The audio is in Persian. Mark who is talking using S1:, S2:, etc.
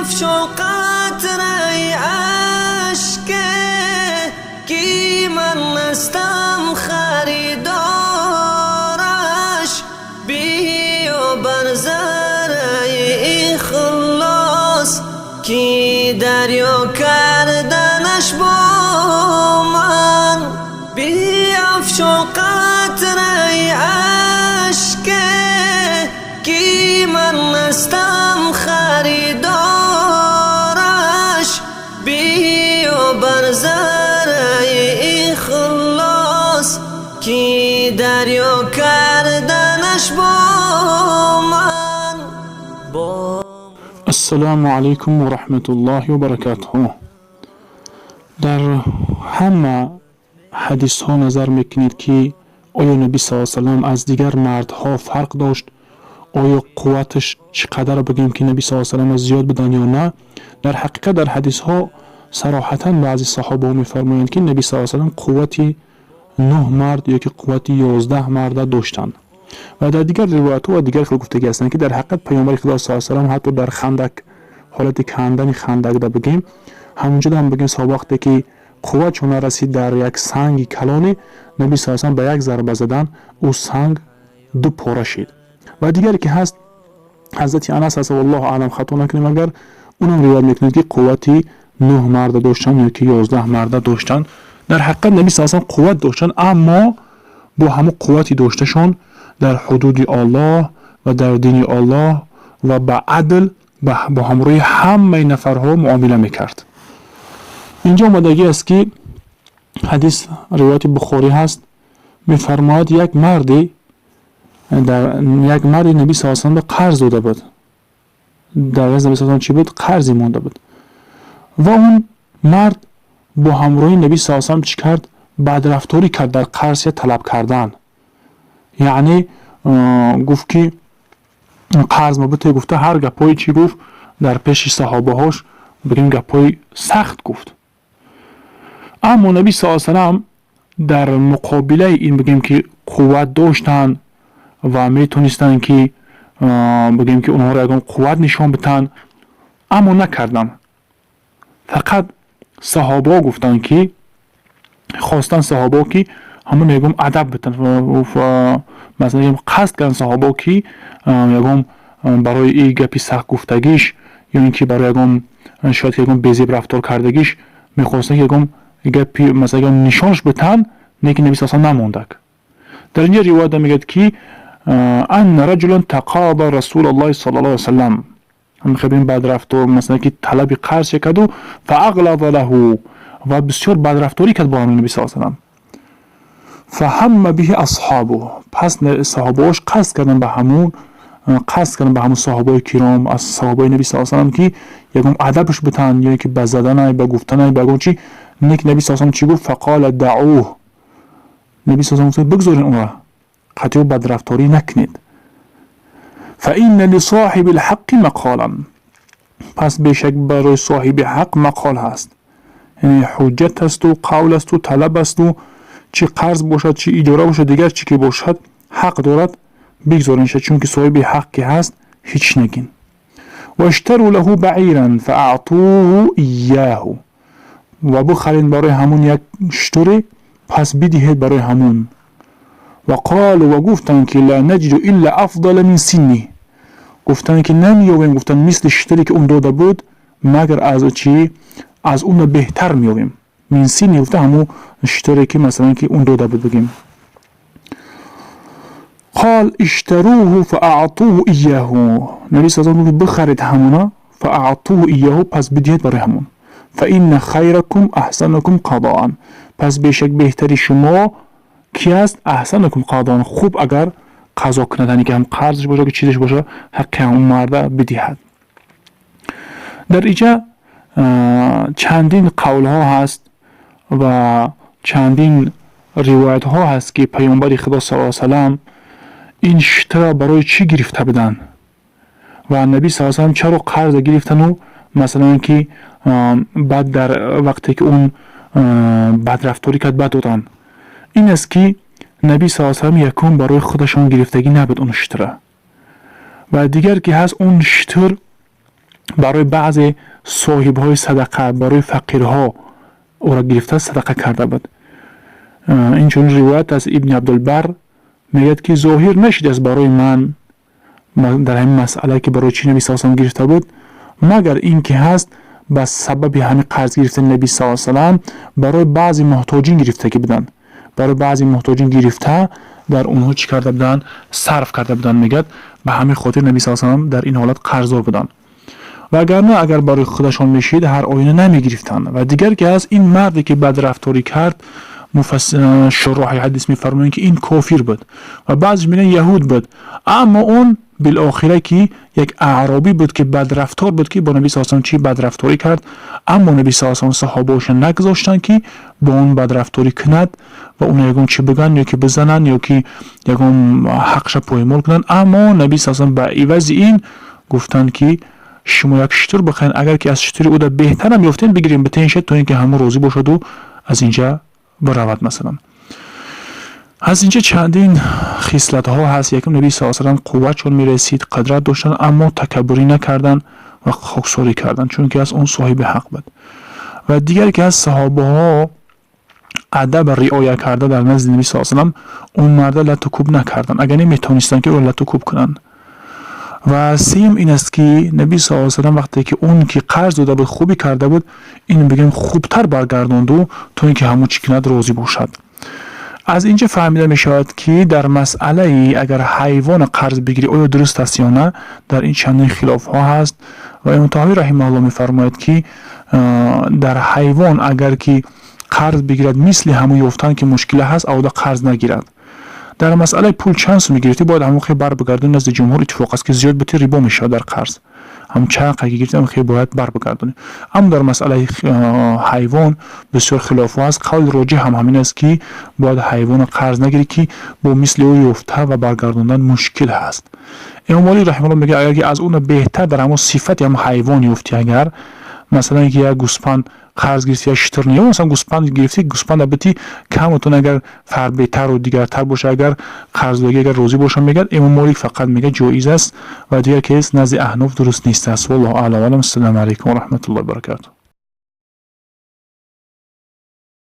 S1: بیافشو قطره اشک کی من نستم خریدارش، بیا بر ذره اخلاص کی دریا کردنش با من. بیافشو قطره اشک کی من نستم خریدارش، بیا بر ذره اخلاص کی دریا کردنش با من.
S2: السلام علیکم و رحمت الله و برکاته. در همه حدیث ها نظر میکنید که آیا نبی صلی الله علیه و سلم از دیگر مردها فرق داشت؟ آیا قوتش چقدر بگیم که نبی صلی الله علیه و سلم از زیاد بدن یا نه؟ در حقیقت در حدیث ها صراحتا بعضی صحابه میفرمایند که نبی صلی الله علیه و سلم قوتی 9 مرد یا که قوتی 11 مرد داشتند. و در دیگر روایت و دیگر خلق گفتگی هستند که در حقیقت پیامبر خدا صلی الله علیه و سلم حتی در خندق، حالت کندن خندق دا بگیم، همونجا هم بگیم صحابه وقتی که قوت چون رسید در یک سنگ کلانی، نبی صلی الله علیه و سلم به یک ضربه زدن او سنگ دو پاره شد. و دیگری که هست حضرت انس هست والله اعلم خطا نکنیم اگر اونم روایت میکنه که قوتی 9 مرد داشتن یا که 11 مرد داشتن. در حقیقت نبی صلی الله علیه و سلم قوت داشتن، اما با همه قوتی داشتشون در حدود الله و در دین الله و با عدل با همروی همه نفرها معامله میکرد. اینجا آمدگی است که حدیث روایت بخاری هست، میفرماید یک مردی نبی صلی الله علیه و سلم به قرض داده بود. در از نبی صلی الله علیه و سلم چی بود؟ قرضی مونده بود و اون مرد با همراهی نبی صلی الله علیه و سلم چی کرد؟ بدرفتاری کرد در قرض طلب کردن. یعنی گفت که قرض مبته، گفته هر گپایی چی گفت در پیش صحابه هاش بگیم گپای سخت گفت. اما نبی صلی الله علیه و سلم در مقابله این بگیم که قوت داشتن و میتونستن که بگیم که اونها را اگر قوت نشان بدن، اما نکردن. فقط صحابه گفتن که خواستن صحابه که همون میگم ادب بدن و مثلا قصد کردن صحابه که میگم برای این گپی سخت گفتگیش یا اینکه برای اگم شاید که بیزیب رفتار کردگیش میخواستن که گپی مثلا نشانش بدن، نه که نبی صلی الله علیه و سلم نموندک. در اینجا روایت میگه که ان رجلا تقاضى رسول الله صلی الله علیه و سلم، هم خبرین بدرفتار مثلا که طلب قرض کرد و فاغلظ له و بسیار بدرفتاری کرد با نبی صلی الله علیه و سلم. فهم به اصحابه، پس صحابه‌اش قصد کردن به همون صحابه کرام از صحابه نبی صلی الله علیه و سلم که یکم ادبش بتن یا که به زدن به گفتن به گوچی نیک. نبی صلی الله علیه و سلم چی گفت؟ فقال دعوه، نبی صلی الله علیه و سلم بگذارین اون را، قطعی بدرفتاری نکنید. فإن لصاحب الحق مقالا، پس بیشک برای صاحب حق مقال هست، یعنی حجت است و قول است و طلب است و چی قرض باشد چی اجاره باشد دیگر چی که باشد حق دارد بگذارنش، چون که صاحب حق که هست هیچ نگین. و اشتروا له بعیرا فاعطوه ایاه، و بخرین برای همون یک شتری پس بدهید برای همون. و قال و گفتن که لا نجد الا افضل من سنی، گفتن که نمیابیم، گفتن مثل شتری که اون داده بود مگر از چی؟ از اون بهتر میابیم. من سنی گفته همون شتری که مثلا که اون داده بود بگیم. قال اشتروه فاعطوه ایاه، نبی صلی الله علیه و بخرید همونا فاعطوه ایاه پس بدهید برای همون. فإن خیرکم احسنکم قضاء، پس بیشک بهتری شما کی است؟ احسنکم قضاء، خوب اگر قضا کندنی که هم قرضش باشه که چیزش باشه حق اون مرد بدهد. در اینجا چندین قول ها هست و چندین روایت ها هست که پیامبر خدا صلی الله علیه و سلم این شتر برای چی گرفته بدن و نبی صلی الله علیه و سلم چرا قرض گرفتن و مثلا که بعد در وقتی که اون بدرفتاری کرد بعد دادن. این است که نبی صلی الله علیه و سلم یکم برای خودشون گرفتگی نبود اون شتره و دیگر که هست اون شتر برای بعضی صاحب های صدقه، برای فقیرها او را گرفته صدقه کرده بود. این چون روایت از ابن عبدالبر میگه که ظاهر نشد از برای من در همین مسئله که برای چی نبی صلی الله علیه و آله گرفته بود، مگر این که هست به سبب همین قرض گرفتن نبی صلی الله علیه و آله برای بعضی محتاجین گرفته که بدن، برای بعضی محتاجین گرفته در اونها چی کرده بودن؟ صرف کرده بودن. میگه به همین خاطر نبی صلی الله علیه و آله در این حالت قرضدار بودن. و اگر نه، اگر برای خودشان میشید هر آینه نمی گرفتن. و دیگر که از این مردی که بد رفتاری کرد، شراح حدیث میفرمایند که این کافر بود و بعضی میگن یهود بود، اما اون بالاخره که یک اعرابی بود که بد رفتار بود که با نبی صلی الله علیه و آله چی بد رفتاری کرد، اما نبی صلی الله علیه و آله صحابه‌اش نگذاشتن که با اون بد رفتاری کند و اون یگون چی بگن یا که بزنن یا که یگون حقش پایمال کنن. اما نبی صلی الله علیه و آله به عوض این گفتن که شما یک شتر بخواین، اگر که از شتر او بهتر هم یافتین بگیریم بتینشید تا اینکه همه راضی باشد و از اینجا برود. مثلا از اینجا چندین خصلت ها هست. یکم نبی صلی الله علیه و آله قوت چون میرسید، قدرت داشتن، اما تکبری نکردن و خاکساری کردن، چون که از اون صاحب حق بود. و دیگر که از صحابه ها ادب رعایت کرده در نزد نبی صلی الله علیه و آله، اون مرد لطوکوب نکردن اگر نمیتونستن که اون لطوکوب کنن. و سیم این است که نبی صلی الله علیه و آله وقتی که اون که قرض داده بود خوبی کرده بود، این بگیم خوبتر برگرداند و تا اینکه همون چی کند راضی باشد. از اینجا فهمیده می شود که در مسئله ای اگر حیوان قرض بگیری آیا درست است یا نه، در این چندین خلاف ها هست. و امام طحاوی رحمه الله می فرماید که در حیوان اگر که قرض بگیرد مثل همون یافتن که مشکل هست، او قرض نگیرد. در مسئله پول چند سو میگرفتی باید همون خیلی بر بگردونی. نزد جمهور اتفاق است که زیاد بتی ریبا میشه در قرض، هم چند که گرفتی هم خیلی باید بر بگردونی. اما در مسئله حیوان بسیار خلاف است. قول راجح هم همین است که باید حیوان قرض نگیری که با مثل او یافته و برگردوندن مشکل هست. امام علی رحمه الله میگه اگر از اون بهتر در همون صفت هم حیوان یافتی، اگر مثلا اینکه یک گوسفند قرض گرفتی یا شتر یا مثلا گوسفند گرفتی، گوسفند البته کمتون اگر فربه‌تر و دیگرتر باشه، اگر قرضداری اگر روزی باشه، میگه امام مالک فقط میگه جایز است و دیگر کس نزد احناف درست نیست است. والله اعلم. السلام علیکم و رحمت الله و برکاته.